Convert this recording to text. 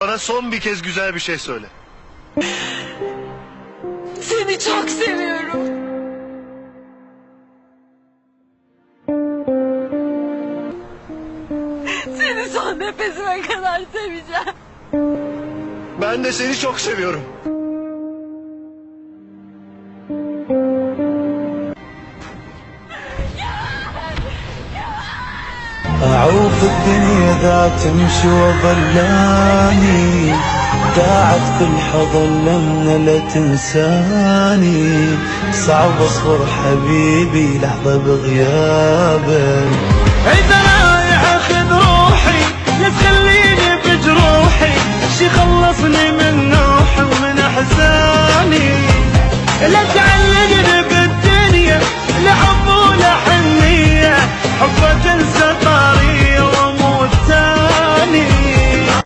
Bana son bir kez güzel bir şey söyle. Seni çok seviyorum. Seni son nefesime kadar seveceğim. Ben de seni çok seviyorum. أعوف الدنيا ذا تمشي وظلاني، داعت كل حظل من لا تنساني، صعب اصبر حبيبي لحظة بغيابك.